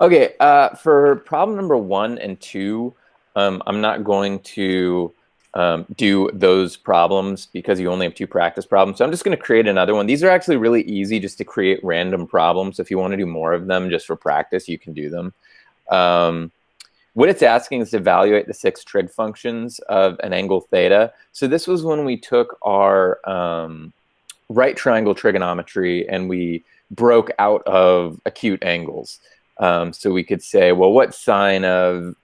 Okay, for problem number 1 and 2, I'm not going to do those problems because you only have 2 practice problems. So I'm just going to create another one. These are actually really easy just to create random problems. If you want to do more of them just for practice, you can do them. What it's asking is to evaluate the 6 trig functions of an angle theta. So this was when we took our right triangle trigonometry and we broke out of acute angles. So we could say, well, what sine of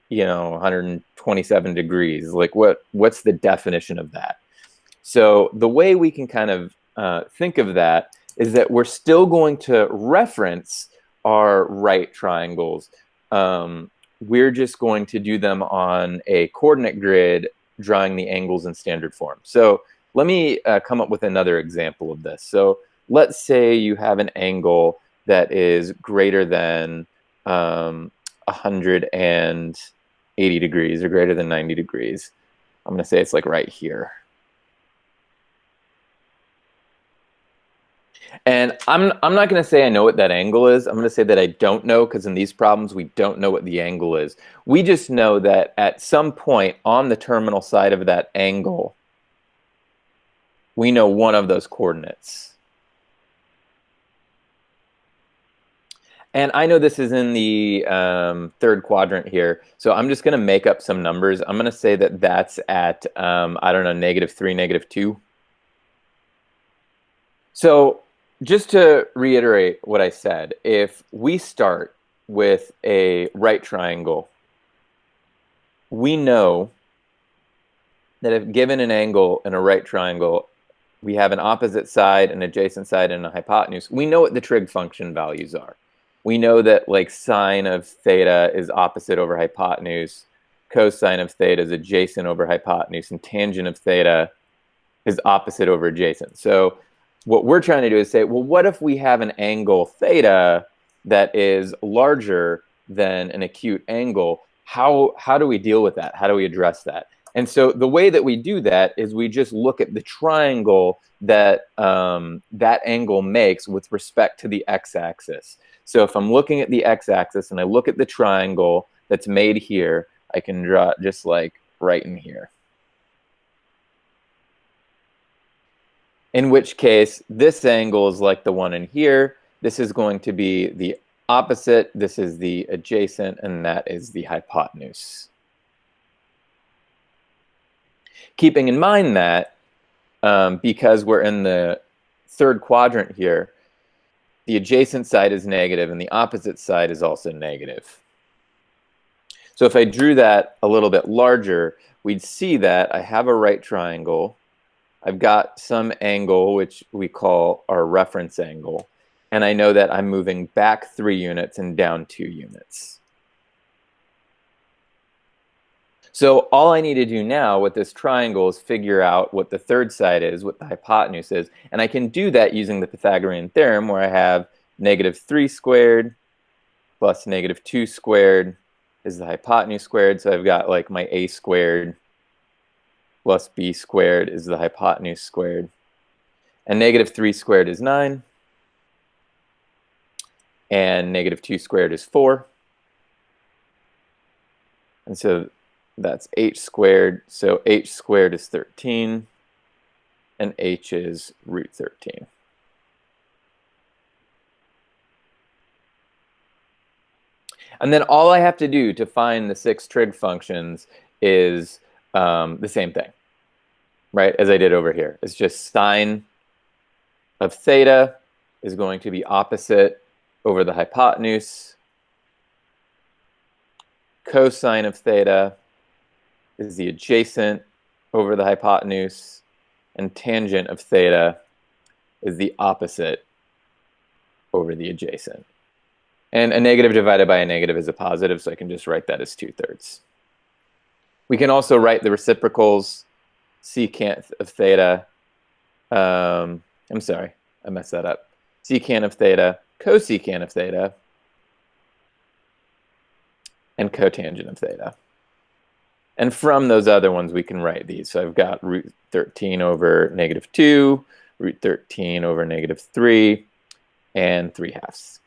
127 degrees? Like what's the definition of that? So the way we can kind of think of that is that we're still going to reference our right triangles. We're just going to do them on a coordinate grid, drawing the angles in standard form. So let me come up with another example of this. So let's say you have an angle that is greater than 180 degrees or greater than 90 degrees. I'm going to say it's like right here. And I'm not going to say I know what that angle is. I'm going to say that I don't know, because in these problems, we don't know what the angle is. We just know that at some point on the terminal side of that angle, we know one of those coordinates. And I know this is in the third quadrant here, so I'm just going to make up some numbers. I'm going to say that that's at, I don't know, -3, -2. So just to reiterate what I said, if we start with a right triangle, we know that if given an angle in a right triangle, we have an opposite side, an adjacent side, and a hypotenuse. We know what the trig function values are. We know that like sine of theta is opposite over hypotenuse, cosine of theta is adjacent over hypotenuse, and tangent of theta is opposite over adjacent. So what we're trying to do is say, well, what if we have an angle theta that is larger than an acute angle? How do we deal with that? How do we address that? And so the way that we do that is we just look at the triangle that that angle makes with respect to the x-axis. So if I'm looking at the x-axis and I look at the triangle that's made here, I can draw it just like right in here. In which case, this angle is like the one in here. This is going to be the opposite. This is the adjacent, and that is the hypotenuse. Keeping in mind that because we're in the third quadrant here, the adjacent side is negative and the opposite side is also negative. So if I drew that a little bit larger, we'd see that I have a right triangle. I've got some angle, which we call our reference angle, and I know that I'm moving back 3 units and down 2 units. So all I need to do now with this triangle is figure out what the third side is, what the hypotenuse is, and I can do that using the Pythagorean Theorem, where I have -3 squared plus -2 squared is the hypotenuse squared. So I've got like my a squared plus b squared is the hypotenuse squared. And -3 squared is 9. And -2 squared is 4. And so that's h squared. So h squared is 13. And h is √13. And then all I have to do to find the 6 trig functions is the same thing, right, as I did over here. It's just sine of theta is going to be opposite over the hypotenuse. Cosine of theta is the adjacent over the hypotenuse. And tangent of theta is the opposite over the adjacent. And a negative divided by a negative is a positive, so I can just write that as 2/3. We can also write the reciprocals, secant of theta. I'm sorry, I messed that up. Secant of theta, cosecant of theta, and cotangent of theta. And from those other ones, we can write these. So I've got √13 over -2, √13 over -3, and 3/2.